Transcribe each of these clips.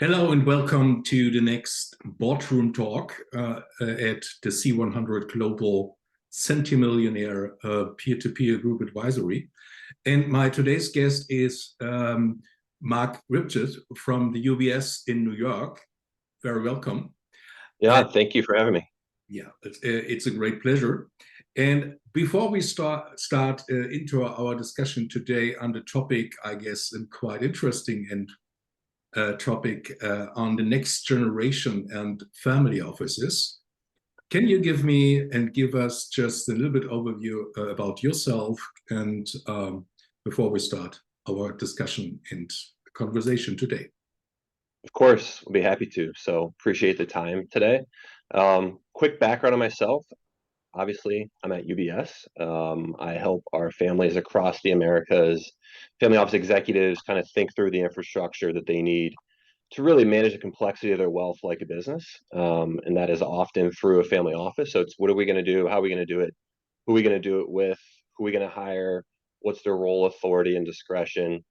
Hello and welcome to the next Boardroom talk at the C100 Global Centimillionaire Peer-to-Peer Group Advisory. And my today's guest is Mark Ripchett from the UBS in New York. Very welcome. Yeah, thank you for having me. Yeah, it's a great pleasure. And before we start into our discussion today on the topic, I guess, and quite interesting and topic on the next generation and family offices. Can you give us just a little bit overview about yourself and before we start our discussion and conversation today? Of course, I'll be happy to. So appreciate the time today. Quick background on myself. Obviously, I'm at UBS. I help our families across the Americas, family office executives kind of think through the infrastructure that they need to really manage the complexity of their wealth like a business. And that is often through a family office. So it's what are we going to do? How are we going to do it? Who are we going to do it with? Who are we going to hire? What's their role, authority, and discretion?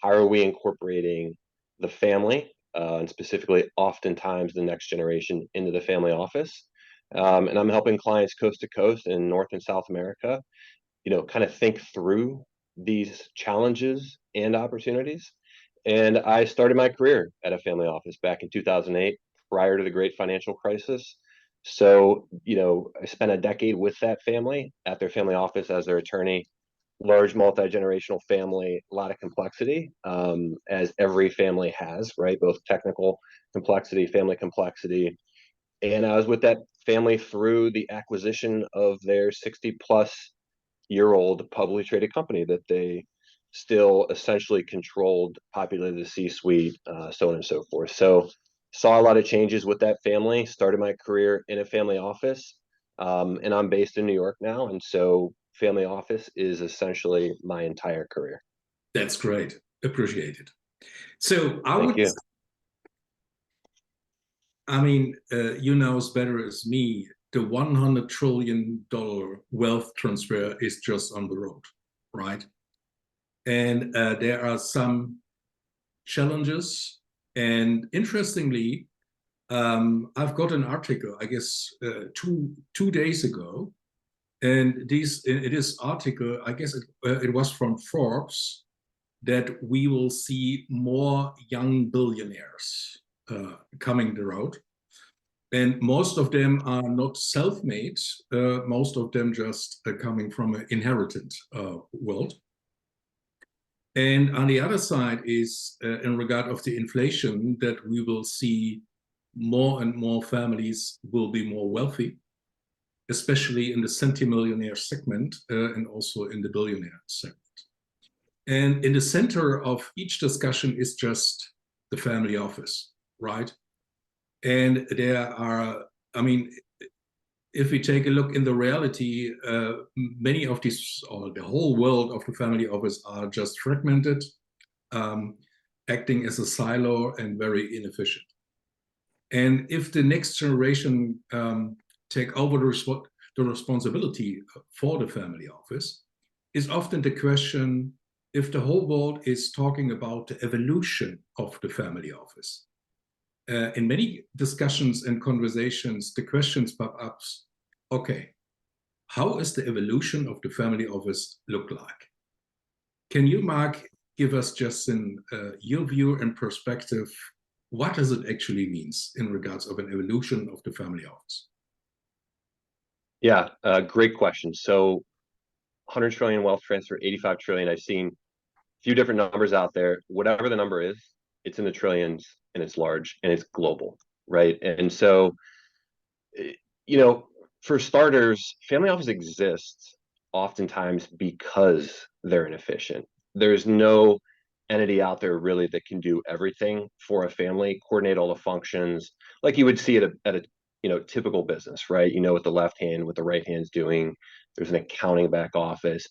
How are we incorporating the family, and specifically oftentimes the next generation into the family office? And I'm helping clients coast to coast in North and South America, kind of think through these challenges and opportunities. And I started my career at a family office back in 2008, prior to the great financial crisis. So, I spent a decade with that family at their family office as their attorney, large multi-generational family, a lot of complexity, as every family has, right? Both technical complexity, family complexity. And I was with that family through the acquisition of their 60 plus year old publicly traded company that they still essentially controlled, populated the C-suite, so on and so forth. So saw a lot of changes with that family, started my career in a family office, and I'm based in New York now. And so family office is essentially my entire career. That's great. Appreciate it. So Thank you. you know as better as me, the $100 trillion wealth transfer is just on the road, right? And there are some challenges. And interestingly, I've got an article, I guess, two days ago, and this article, I guess it was from Forbes, that we will see more young billionaires coming the road. And most of them are not self-made. Most of them just coming from an inherited world. And on the other side is in regard of the inflation that we will see more and more families will be more wealthy, especially in the centimillionaire segment and also in the billionaire segment. And in the center of each discussion is just the family office, right? And there are, if we take a look in the reality, many of these, or the whole world of the family office are just fragmented, acting as a silo and very inefficient. And if the next generation take over the responsibility for the family office, is often the question, if the whole world is talking about the evolution of the family office. In many discussions and conversations, the questions pop up, okay, how is the evolution of the family office look like? Can you, Mark, give us just your view and perspective, what does it actually means in regards of an evolution of the family office? Yeah, great question. So 100 trillion wealth transfer, 85 trillion. I've seen a few different numbers out there. Whatever the number is, it's in the trillions and it's large and it's global, right? And so, for starters, family office exists oftentimes because they're inefficient. There's no entity out there really that can do everything for a family, coordinate all the functions like you would see at a typical business, right? What the left hand, what the right hand's doing. There's an accounting back office.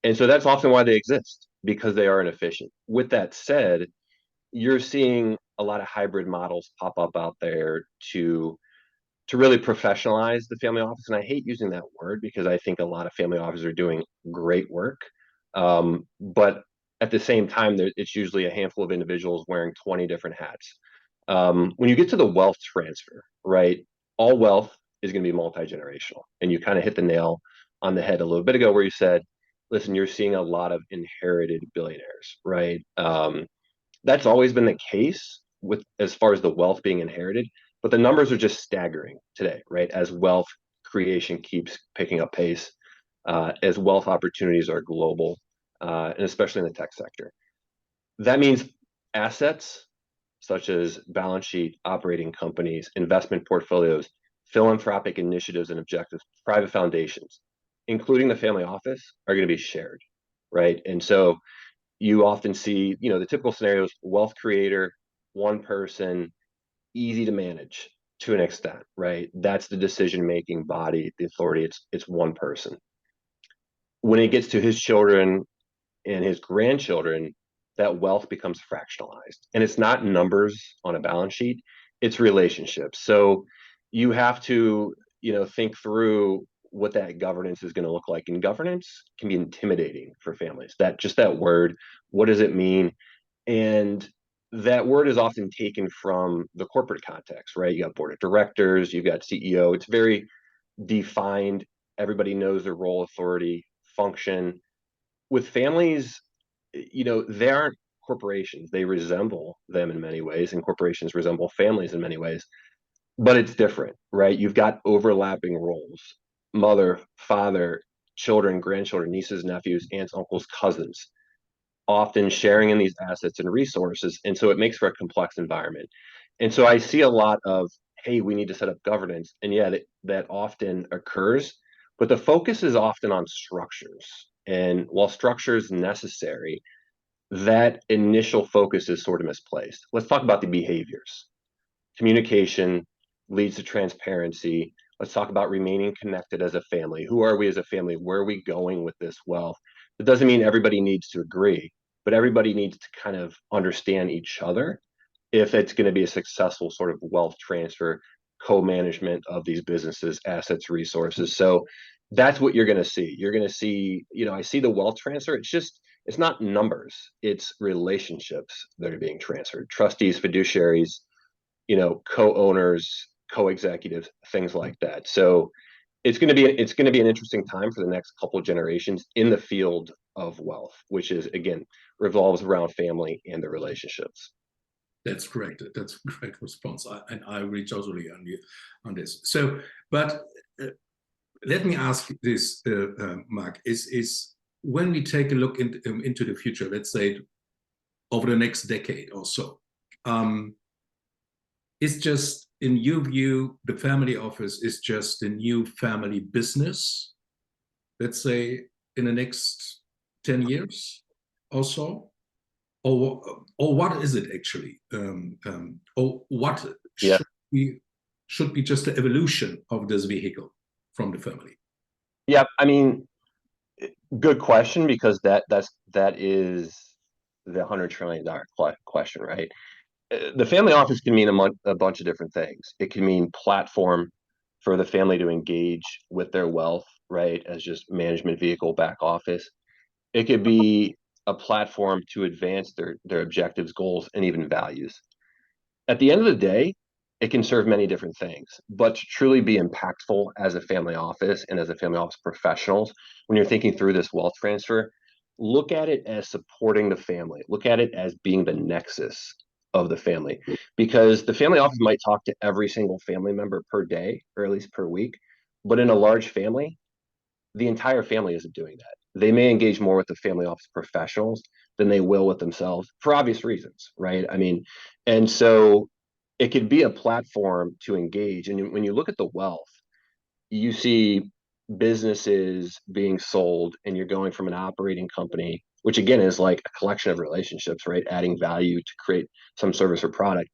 And so that's often why they exist, because they are inefficient. With that said, you're seeing a lot of hybrid models pop up out there to really professionalize the family office. And I hate using that word because I think a lot of family offices are doing great work. But at the same time, it's usually a handful of individuals wearing 20 different hats. When you get to the wealth transfer, right, all wealth is going to be multi-generational. And you kind of hit the nail on the head a little bit ago where you said, listen, you're seeing a lot of inherited billionaires, right? That's always been the case with as far as the wealth being inherited, but the numbers are just staggering today, right? As wealth creation keeps picking up pace, as wealth opportunities are global, and especially in the tech sector. That means assets such as balance sheet, operating companies, investment portfolios, philanthropic initiatives and objectives, private foundations, including the family office, are going to be shared, right? And so you often see, the typical scenarios, wealth creator, one person, easy to manage to an extent, right? That's the decision-making body, the authority. It's one person. When it gets to his children and his grandchildren, that wealth becomes fractionalized. And it's not numbers on a balance sheet, it's relationships. So you have to, think through what that governance is going to look like. And governance can be intimidating for families. That word, what does it mean? And that word is often taken from the corporate context, right? You got board of directors, you've got CEO. It's very defined. Everybody knows their role, authority, function. With families, they aren't corporations. They resemble them in many ways, and corporations resemble families in many ways, but it's different, right? You've got overlapping roles: mother, father, children, grandchildren, nieces, nephews, aunts, uncles, cousins, often sharing in these assets and resources. And so it makes for a complex environment. And so I see a lot of, hey, we need to set up governance. And yeah, that often occurs, but the focus is often on structures. And while structure is necessary, that initial focus is sort of misplaced. Let's talk about the behaviors. Communication leads to transparency. Let's talk about remaining connected as a family. Who are we as a family? Where are we going with this wealth? It doesn't mean everybody needs to agree, but everybody needs to kind of understand each other if it's going to be a successful sort of wealth transfer, co-management of these businesses, assets, resources. So that's what you're going to see. You're going to see, I see the wealth transfer. It's not numbers, it's relationships that are being transferred. Trustees, fiduciaries, co-owners, co-executives, things like that. So it's going to be an interesting time for the next couple of generations in the field of wealth, which is again revolves around family and the relationships. That's correct. That's a great response. And I agree totally on this. So, but let me ask this, Mark, is when we take a look into the future, let's say over the next decade or so, it's just, in your view, the family office is just a new family business, let's say in the next 10 years or so? Or what is it actually? Or what Yeah. should be just the evolution of this vehicle from the family? Yeah. I mean, good question, because that is the $100 trillion question, right? The family office can mean a bunch of different things. It can mean platform for the family to engage with their wealth, right, as just management vehicle, back office. It could be a platform to advance their objectives, goals, and even values. At the end of the day, it can serve many different things, but to truly be impactful as a family office and as a family office professionals, when you're thinking through this wealth transfer, look at it as supporting the family. Look at it as being the nexus of the family, because the family office might talk to every single family member per day, or at least per week, but in a large family, the entire family isn't doing that. They may engage more with the family office professionals than they will with themselves, for obvious reasons, right? I mean, and so it could be a platform to engage. And when you look at the wealth, you see businesses being sold, and you're going from an operating company, which again is like a collection of relationships, right? Adding value to create some service or product.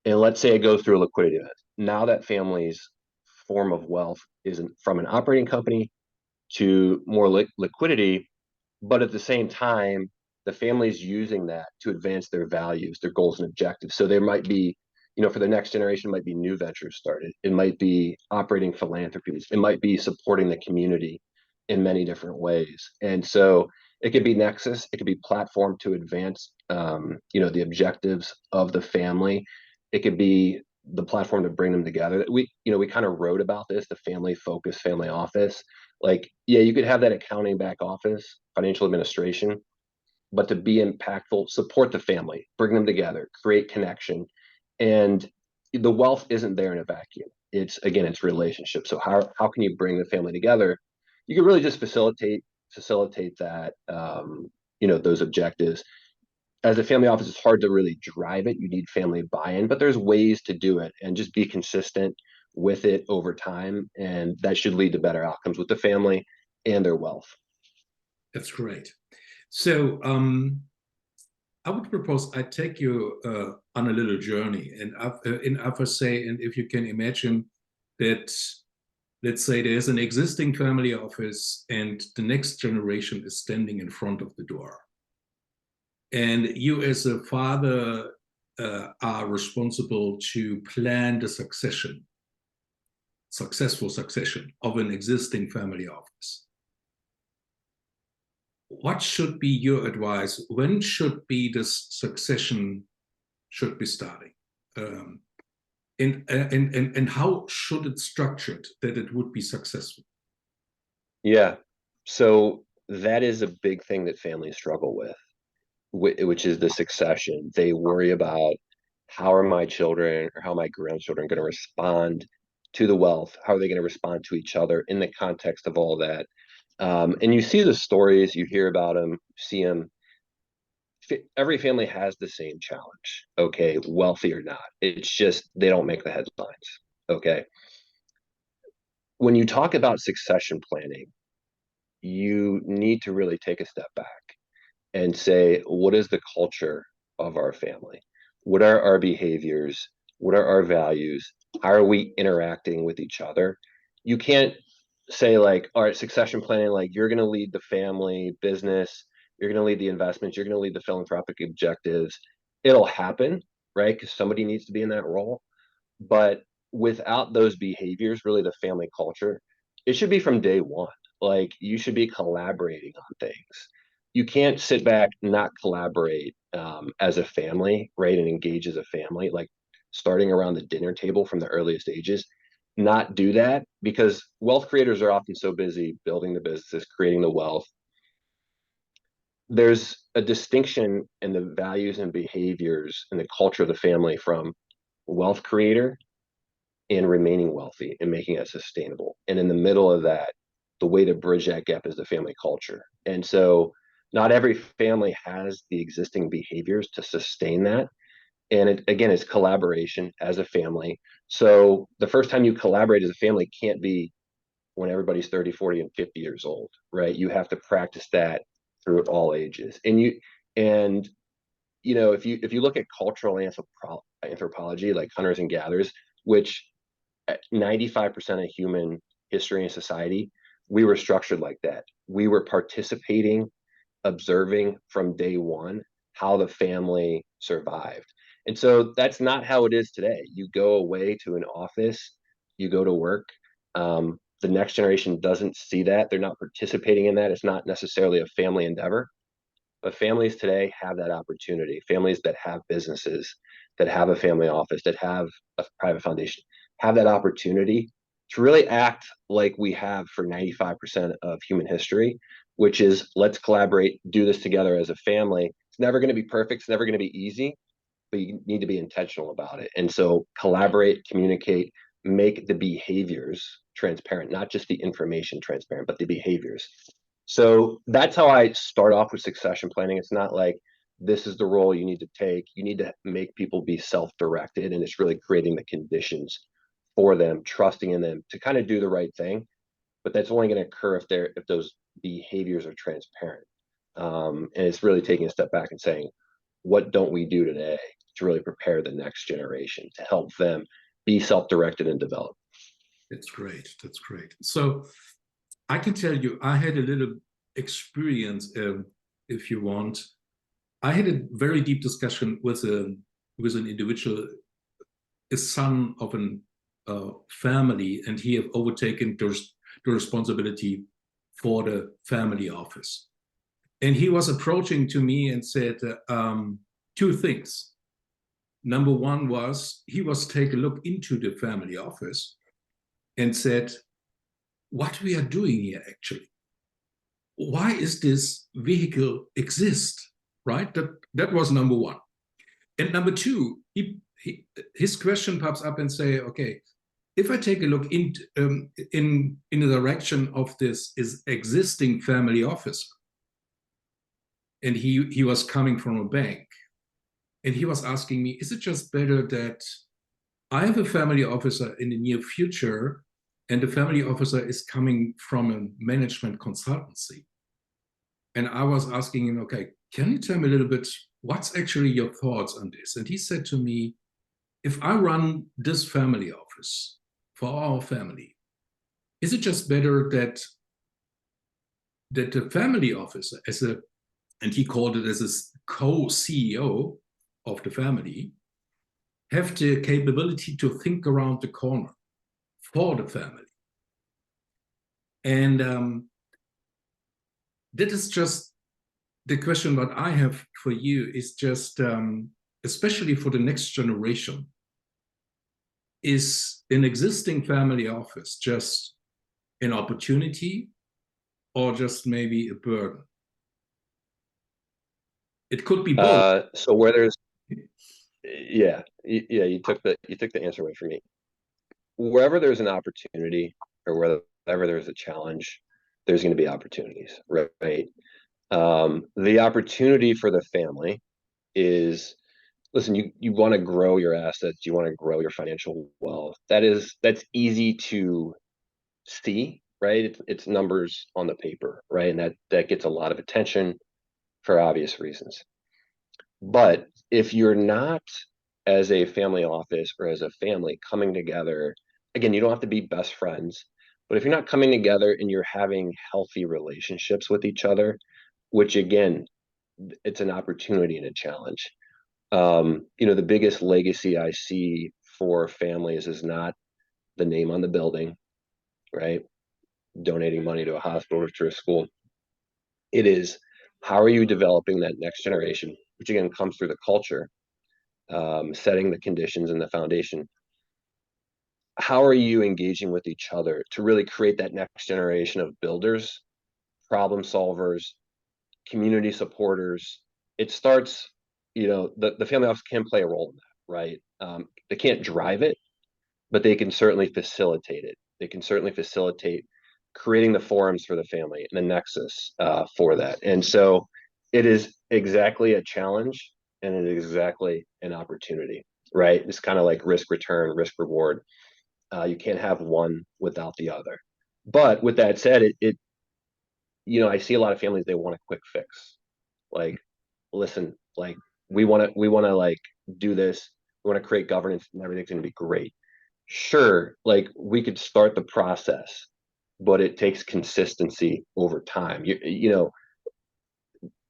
And let's say it goes through a liquidity event. Now that family's form of wealth isn't from an operating company to more liquidity, but at the same time, the family's using that to advance their values, their goals and objectives. So there might be, for the next generation, might be new ventures started. It might be operating philanthropies. It might be supporting the community in many different ways. And so It could be nexus, it could be platform to advance, the objectives of the family. It could be the platform to bring them together. We kind of wrote about this, the family focus, family office. Like, yeah, you could have that accounting back office, financial administration, but to be impactful, support the family, bring them together, create connection. And the wealth isn't there in a vacuum. It's relationship. So how can you bring the family together? You can really just facilitate that, those objectives. As a family office, it's hard to really drive it. You need family buy-in, but there's ways to do it, and just be consistent with it over time, and that should lead to better outcomes with the family and their wealth. That's great. So I would propose I take you on a little journey, and I say, and if you can imagine that, let's say there's an existing family office, and the next generation is standing in front of the door, and you as a father are responsible to plan the successful succession of an existing family office. What should be your advice? When should be this succession should be starting? And how should it structured that it would be successful? Yeah. So that is a big thing that families struggle with, which is the succession. They worry about, how are my children or how my grandchildren going to respond to the wealth? How are they going to respond to each other in the context of all that? And you see the stories, you hear about them, see them. Every family has the same challenge, okay, wealthy or not. It's just they don't make the headlines, okay? When you talk about succession planning, you need to really take a step back and say, what is the culture of our family? What are our behaviors? What are our values? How are we interacting with each other? You can't say, like, all right, succession planning, like, you're going to lead the family business, you're going to lead the investments, you're going to lead the philanthropic objectives. It'll happen, right? Because somebody needs to be in that role. But without those behaviors, really the family culture, it should be from day one. Like, you should be collaborating on things. You can't sit back, not collaborate as a family, right? And engage as a family, like starting around the dinner table from the earliest ages. Not do that, because wealth creators are often so busy building the businesses, creating the wealth. There's a distinction in the values and behaviors and the culture of the family from wealth creator and remaining wealthy and making it sustainable. And in the middle of that, the way to bridge that gap is the family culture. And so not every family has the existing behaviors to sustain that. And it's collaboration as a family. So the first time you collaborate as a family can't be when everybody's 30, 40, and 50 years old, right? You have to practice that through all ages. And if you look at cultural anthropology, like hunters and gatherers, which 95% of human history and society, we were structured like that. We were participating, observing from day one how the family survived. And so that's not how it is today. You go away to an office, you go to work. The next generation doesn't see that. They're not participating in that. It's not necessarily a family endeavor. But families today have that opportunity. Families that have businesses, that have a family office, that have a private foundation, have that opportunity to really act like we have for 95% of human history, which is, let's collaborate, do this together as a family. It's never going to be perfect. It's never going to be easy, but you need to be intentional about it. And so collaborate, communicate, make the behaviors transparent, not just the information transparent, but the behaviors. So that's how I start off with succession planning. It's not like, this is the role you need to take. You need to make people be self-directed, and it's really creating the conditions for them, trusting in them to kind of do the right thing. But that's only going to occur if those behaviors are transparent. And it's really taking a step back and saying, what don't we do today to really prepare the next generation to help them be self-directed and develop? That's great. That's great. So I can tell you, I had a little experience, if you want. I had a very deep discussion with an individual, a son of an family, and he have overtaken the responsibility for the family office. And he was approaching to me and said two things. Number one was he was take a look into the family office and said, what we are doing here actually. Why is this vehicle exist, right? That was number one. And number two, his question pops up and say, okay, if I take a look in the direction of this is existing family officer, and he was coming from a bank, and he was asking me, is it just better that I have a family officer in the near future, and the family officer is coming from a management consultancy? And I was asking him, okay, can you tell me a little bit, what's actually your thoughts on this? And he said to me, if I run this family office for our family, is it just better that the family officer and he called it as a co-CEO of the family, have the capability to think around the corner for the family? And that is just the question. What I have for you is just, especially for the next generation, is an existing family office just an opportunity or just maybe a burden? It could be both. So where there's, yeah, you took the answer away from me. Wherever there's an opportunity or wherever there's a challenge, there's going to be opportunities, right? The opportunity for the family is, listen, you want to grow your assets, you want to grow your financial wealth. That's easy to see, right? It's numbers on the paper, right? And that gets a lot of attention for obvious reasons. But if you're not, as a family office or as a family, coming together, again, you don't have to be best friends, but if you're not coming together and you're having healthy relationships with each other, which again, it's an opportunity and a challenge. The biggest legacy I see for families is not the name on the building, right? Donating money to a hospital or to a school. It is, how are you developing that next generation, which again comes through the culture, setting the conditions and the foundation. How are you engaging with each other to really create that next generation of builders, problem solvers, community supporters? It starts, the family office can play a role in that, right? They can't drive it, but they can certainly facilitate it. They can certainly facilitate creating the forums for the family and the nexus for that. And so it is exactly a challenge and it is exactly an opportunity, right? It's kind of like risk return, risk reward. You can't have one without the other. But with that said, I see a lot of families, they want a quick fix. Like, listen, like we want to like do this. We want to create governance and everything's going to be great. Sure, like we could start the process, but it takes consistency over time.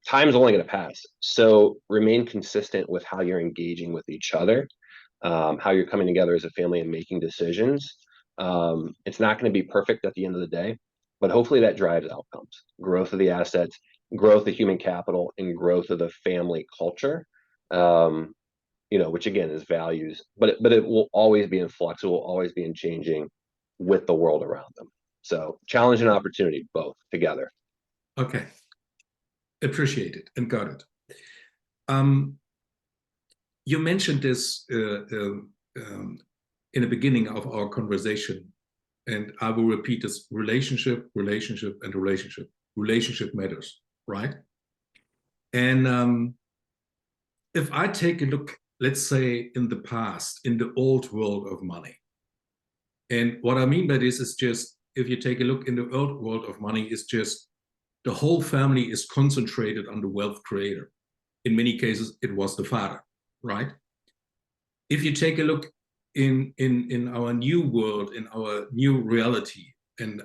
Time's only going to pass. So remain consistent with how you're engaging with each other, how you're coming together as a family and making decisions. It's not going to be perfect at the end of the day, but hopefully that drives outcomes, growth of the assets, growth of human capital, and growth of the family culture. Which again is values, but it will always be in flux. It will always be in changing with the world around them. So challenge and opportunity, both together. Okay. Appreciate it and got it. You mentioned this in the beginning of our conversation, and I will repeat this: relationship, relationship, and relationship. Relationship matters, right? And if I take a look, let's say in the past, in the old world of money, and what I mean by this is just, if you take a look in the old world of money, is just the whole family is concentrated on the wealth creator. In many cases, it was the father, right? If you take a look in our new world, in our new reality, and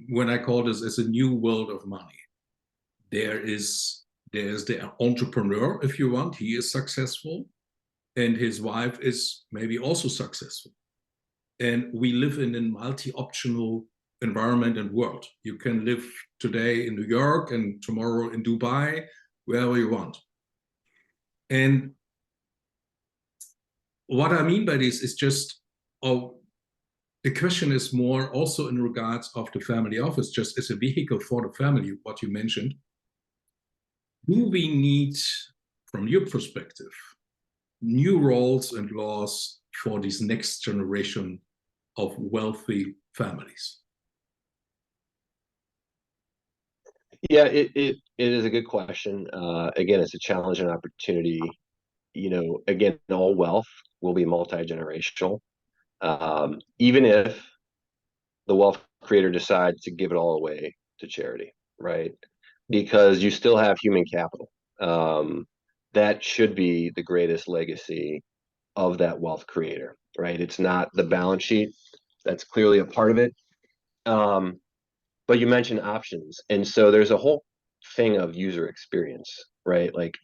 when I call this as a new world of money, there's the entrepreneur, if you want. He is successful, and his wife is maybe also successful. And we live in a multi-optional environment and world. You can live today in New York and tomorrow in Dubai, wherever you want. And what I mean by this is just, oh, the question is more also in regards of the family office, just as a vehicle for the family, what you mentioned. Do we need, from your perspective, new roles and laws for this next generation of wealthy families? Yeah, it is a good question. Again, it's a challenge and opportunity. Again, all wealth will be multi-generational. Even if the wealth creator decides to give it all away to charity, right? Because you still have human capital. That should be the greatest legacy of that wealth creator, right? It's not the balance sheet. That's clearly a part of it. But you mentioned options, and so there's a whole thing of user experience, right? Like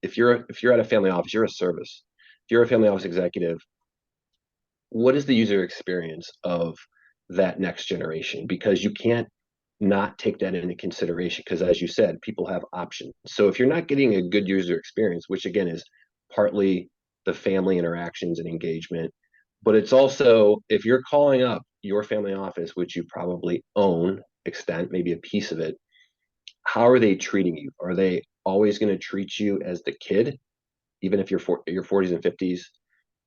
if you're at a family office, you're a service. If you're a family office executive, what is the user experience of that next generation? Because you can't not take that into consideration, because as you said, people have options. So if you're not getting a good user experience, which again is partly the family interactions and engagement, but it's also if you're calling up your family office, which you probably own extent, maybe a piece of it, how are they treating you? Are they always going to treat you as the kid, even if you're your 40s and 50s,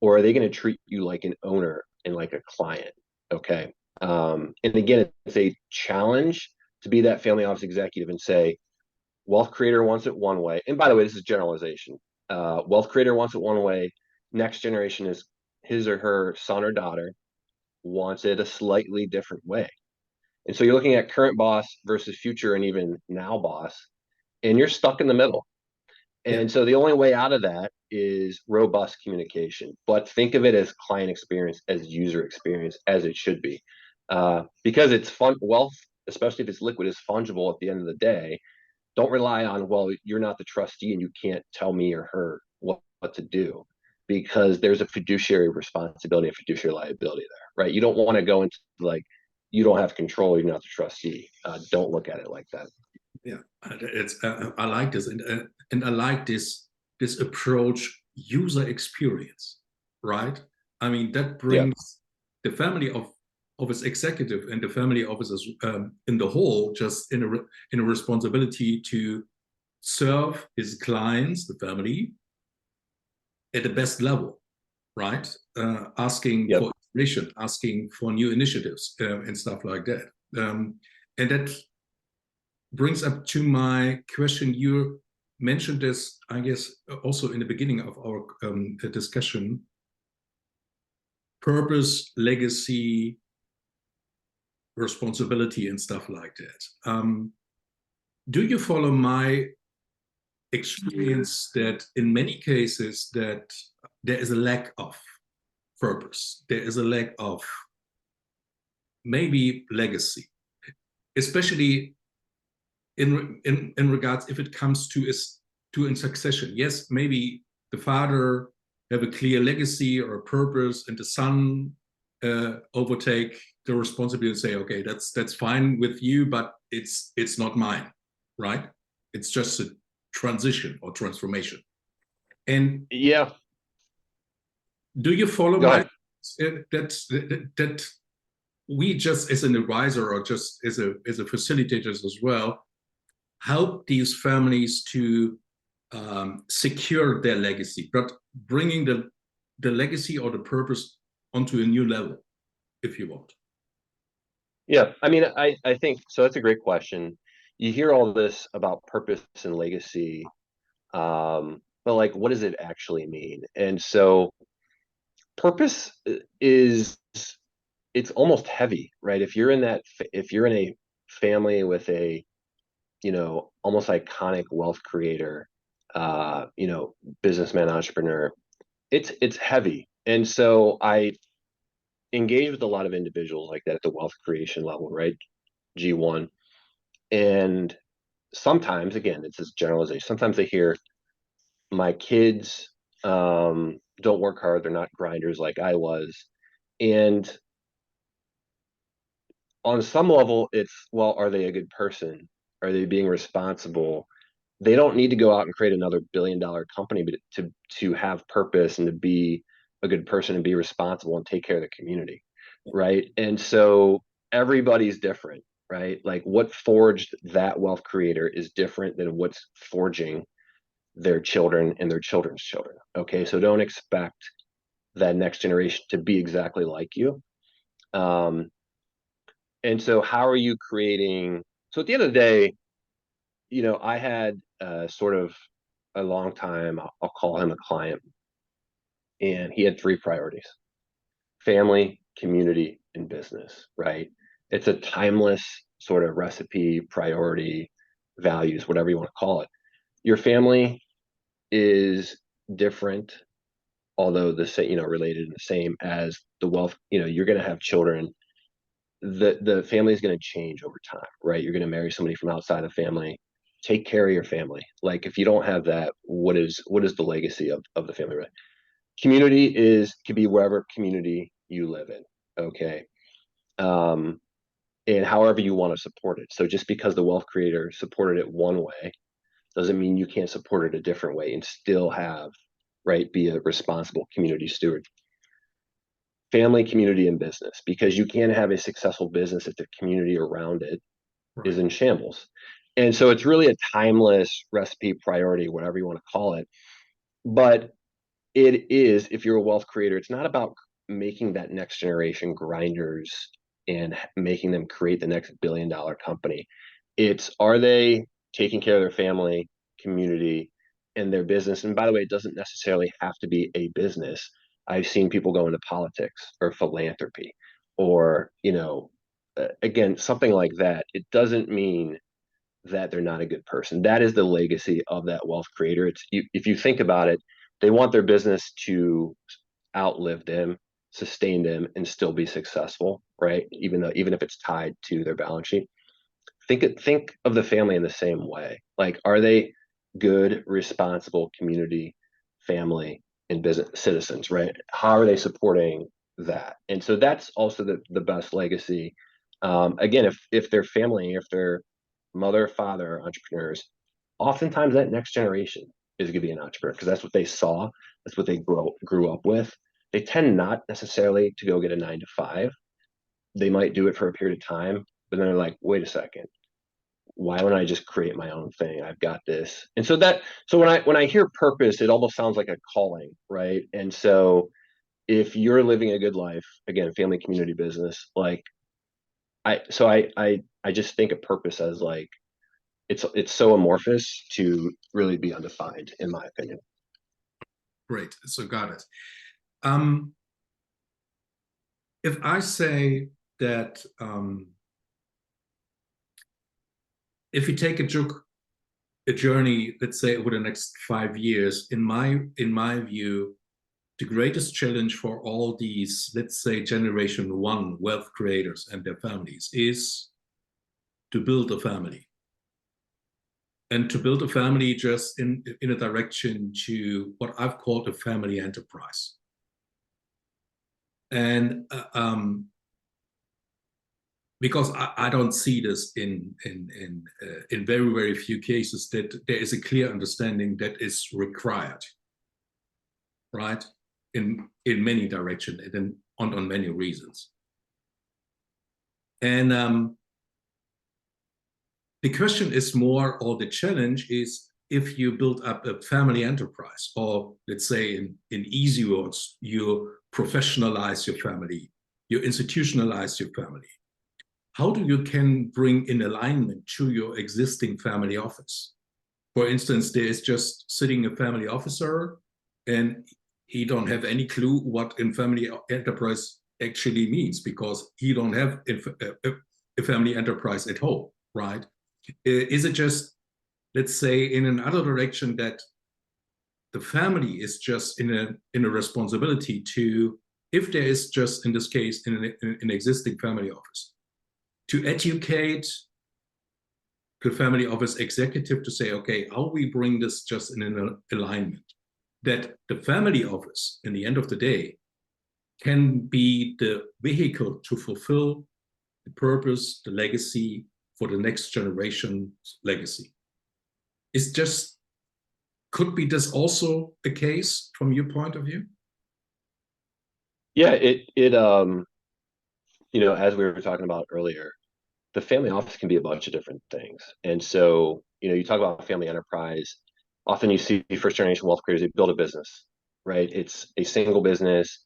or are they going to treat you like an owner and like a client? Okay. And again, it's a challenge to be that family office executive and say, wealth creator wants it one way. And by the way, this is generalization. Wealth creator wants it one way. Next generation is his or her son or daughter wants it a slightly different way. And so you're looking at current boss versus future and even now boss, and you're stuck in the middle. Yeah. And so the only way out of that is robust communication. But think of it as client experience, as user experience, as it should be. Because it's fun, wealth, especially if it's liquid, is fungible at the end of the day. Don't rely on, well, you're not the trustee and you can't tell me or her what to do, because there's a fiduciary responsibility, a fiduciary liability there, right? You don't want to go into like, you don't have control, you're not the trustee. Don't look at it like that. Yeah, it's I like this, and I like this approach, user experience, right? I mean that Yeah. brings the family of his executive and the family offices in the whole just in a responsibility to serve his clients, the family, at the best level, right? Asking Yep. for information, asking for new initiatives and stuff like that, and that brings up to my question. You mentioned this, I guess, also in the beginning of our discussion: purpose, legacy, responsibility, and stuff like that. Do you follow my experience that in many cases that there is a lack of purpose, there is a lack of maybe legacy, especially in regards if it comes to in succession. Yes, maybe the father have a clear legacy or a purpose, and the son overtake the responsibility and say, okay, that's fine with you, but it's not mine, right? It's just a transition or transformation. And Yeah. do you follow Go my ahead. that we just as an advisor or just as a facilitators as well help these families to secure their legacy, but bringing the legacy or the purpose onto a new level, if you want. Yeah, I mean, I think so. That's a great question. You hear all this about purpose and legacy, but like, what does it actually mean? And so, purpose is it's almost heavy, right? If you're in a family with a almost iconic wealth creator, businessman, entrepreneur, it's heavy. And so I engage with a lot of individuals like that at the wealth creation level, right? G1. And sometimes, again, it's this generalization. Sometimes they hear my kids don't work hard, they're not grinders like I was. And on some level, it's, well, are they a good person? Are they being responsible? They don't need to go out and create another billion-dollar company, but to have purpose and to be a good person and be responsible and take care of the community, right? And so everybody's different, right? Like what forged that wealth creator is different than what's forging their children and their children's children. Okay, so don't expect that next generation to be exactly like you. And so how are you creating? So at the end of the day, I had sort of a long time, I'll call him a client, and he had three priorities: family, community, and business, right? It's a timeless sort of recipe, priority, values, whatever you want to call it. Your family is different, although the same, related and the same as the wealth. You're going to have children. The family is going to change over time, right? You're going to marry somebody from outside the family. Take care of your family. Like if you don't have that, what is the legacy of the family, right? Community could be wherever community you live in, okay? And however you want to support it. So just because the wealth creator supported it one way doesn't mean you can't support it a different way and still have, right, be a responsible community steward. Family, community, and business, because you can't have a successful business if the community around it is in shambles. And so it's really a timeless recipe, priority, whatever you want to call it. But it is, if you're a wealth creator, it's not about making that next generation grinders and making them create the next billion-dollar company. It's, are they taking care of their family, community, and their business? And by the way, it doesn't necessarily have to be a business. I've seen people go into politics or philanthropy or, again, something like that. It doesn't mean that they're not a good person. That is the legacy of that wealth creator. If you think about it, they want their business to outlive them, sustain them, and still be successful, right? Even if it's tied to their balance sheet. Think of the family in the same way. Like, are they good, responsible community, family, and business citizens, right? How are they supporting that? And so that's also the best legacy. Again, if their family, if their mother, father are entrepreneurs, oftentimes that next generation is going to be an entrepreneur because that's what they saw, that's what they grew up with. They tend not necessarily to go get a 9 to 5. They might do it for a period of time, but then they're like, wait a second, why don't I just create my own thing? I've got this. And so when I hear purpose, it almost sounds like a calling, right? And so if you're living a good life, again, family, community, business, like I just think of purpose as like it's so amorphous to really be undefined, in my opinion. Great. So got it. If I say that if you take a journey, let's say over the next 5 years, in my view, the greatest challenge for all these, let's say, generation one wealth creators and their families is to build a family. And to build a family just in a direction to what I've called a family enterprise. And because I don't see this in very, very few cases, that there is a clear understanding that is required, right? In many directions and on many reasons. And the question is more, or the challenge is, if you build up a family enterprise, or let's say in easy words, you professionalize your family, you institutionalize your family, how do you can bring in alignment to your existing family office? For instance, there is just sitting a family officer and he don't have any clue what in family enterprise actually means, because he don't have a family enterprise at home, right? Is it just, let's say, in another direction, that the family is just in a responsibility to, if there is just in this case in an existing family office, to educate the family office executive to say, okay, how we bring this just in an alignment, that the family office, in the end of the day, can be the vehicle to fulfill the purpose, the legacy for the next generation legacy. Is just, could be this also the case from your point of view? Yeah, you know, as we were talking about earlier, the family office can be a bunch of different things. And so, you know, you talk about family enterprise, often you see first generation wealth creators, they build a business, right? It's a single business.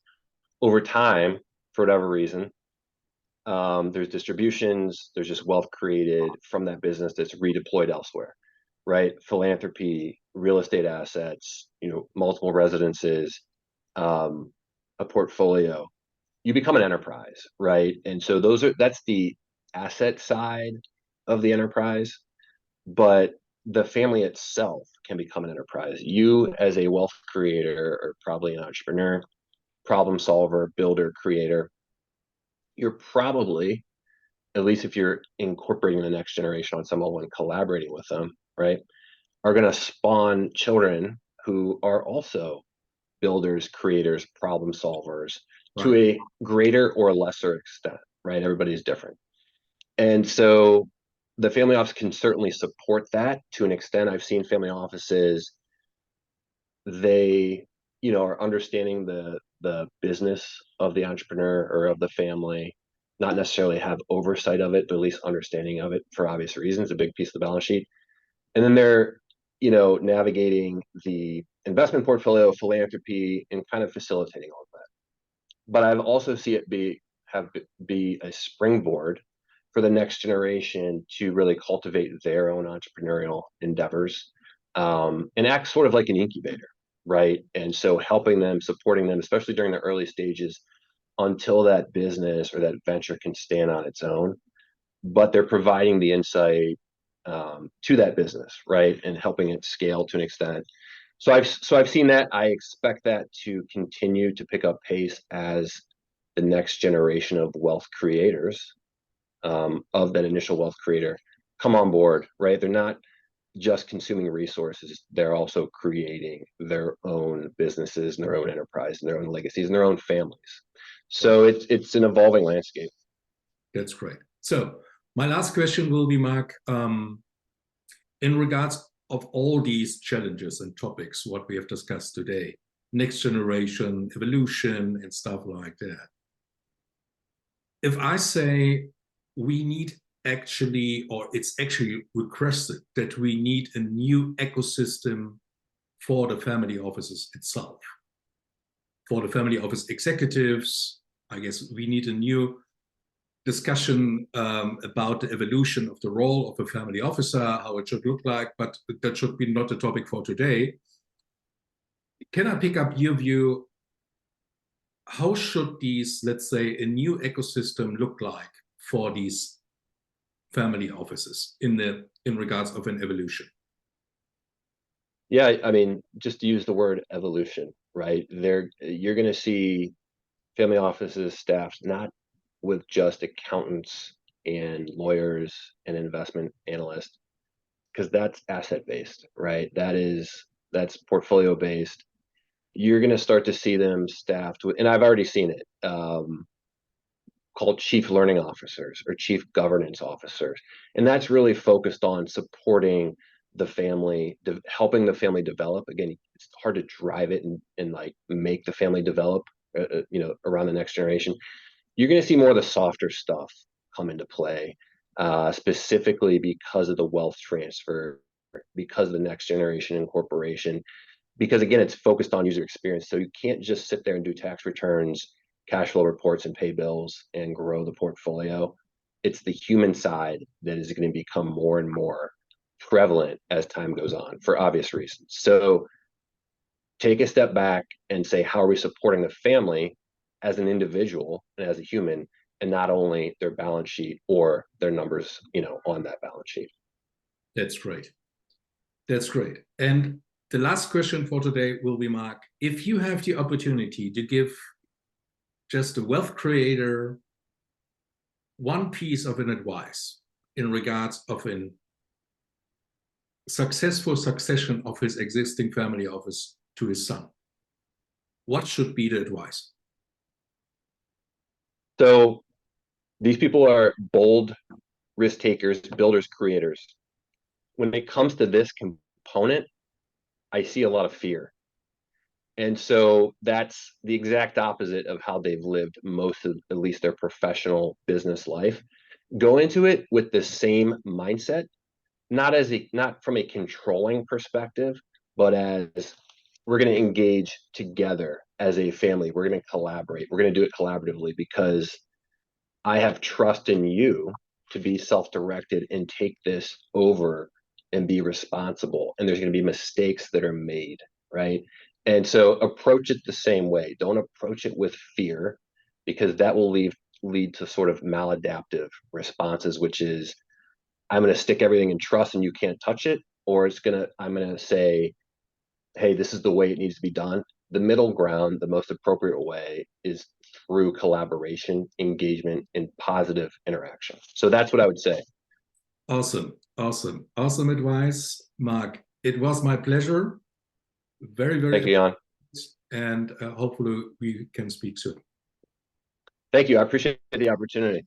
Over time, for whatever reason, there's distributions, there's just wealth created from that business that's redeployed elsewhere, right? Philanthropy, real estate assets, you know, multiple residences, a portfolio. You become an enterprise, right? And so that's the asset side of the enterprise, but the family itself can become an enterprise. You as a wealth creator are probably an entrepreneur, problem solver, builder, creator. You're probably, at least if you're incorporating the next generation on some level and collaborating with them, right, are going to spawn children who are also builders, creators, problem solvers to Right. a greater or lesser extent, right? Everybody's different. And so the family office can certainly support that to an extent. I've seen family offices, they, you know, are understanding the business of the entrepreneur or of the family, not necessarily have oversight of it, but at least understanding of it for obvious reasons, a big piece of the balance sheet. And then they're, you know, navigating the investment portfolio, philanthropy, and kind of facilitating all of that. But I've also see it be a springboard for the next generation to really cultivate their own entrepreneurial endeavors, and act sort of like an incubator, right? And so helping them, supporting them, especially during the early stages, until that business or that venture can stand on its own. But they're providing the insight, to that business, right, and helping it scale to an extent. So I've seen that. I expect that to continue to pick up pace as the next generation of wealth creators, of that initial wealth creator, come on board, right? They're not just consuming resources, they're also creating their own businesses and their own enterprise and their own legacies and their own families. So it's an evolving landscape. That's great. So my last question will be, Mark, in regards of all these challenges and topics, what we have discussed today, next generation, evolution, and stuff like that. If I say we need actually, or it's actually requested that we need a new ecosystem for the family offices itself, for the family office executives, I guess we need a new discussion about the evolution of the role of a family officer, how it should look like, but that should be not the topic for today. Can I pick up your view? How should these, let's say, a new ecosystem look like for these family offices in regards of an evolution? Yeah, I mean, just to use the word evolution, right? You're going to see family offices staffed not with just accountants and lawyers and investment analysts, because that's asset based, right? That's portfolio based. You're going to start to see them staffed with, and I've already seen it, called chief learning officers or chief governance officers, and that's really focused on supporting the family, helping the family develop. Again, it's hard to drive it and like make the family develop, you know, around the next generation. You're going to see more of the softer stuff come into play, specifically because of the wealth transfer, because of the next generation incorporation, because again, it's focused on user experience. So you can't just sit there and do tax returns, cash flow reports, and pay bills and grow the portfolio. It's the human side that is going to become more and more prevalent as time goes on for obvious reasons. So take a step back and say, how are we supporting the family as an individual and as a human, and not only their balance sheet or their numbers, you know, on that balance sheet. That's great. That's great. And the last question for today will be, Mark, if you have the opportunity to give just a wealth creator one piece of an advice in regards of a successful succession of his existing family office to his son, what should be the advice? So These people are bold risk takers, builders, creators. When it comes to this component, I see a lot of fear. And so that's the exact opposite of how they've lived most of at least their professional business life. Go into it with the same mindset, not from a controlling perspective, but as we're going to engage together as a family. We're going to collaborate. We're going to do it collaboratively because I have trust in you to be self-directed and take this over and be responsible. And there's going to be mistakes that are made, right? And so approach it the same way. Don't approach it with fear, because that will lead to sort of maladaptive responses, which is, I'm going to stick everything in trust and you can't touch it, or I'm going to say, hey, this is the way it needs to be done. The middle ground, the most appropriate way, is through collaboration, engagement, and positive interaction. So that's what I would say. Awesome, awesome, awesome advice, Mark. It was my pleasure. Very, very. Thank you, Jan. And hopefully we can speak soon. Thank you. I appreciate the opportunity.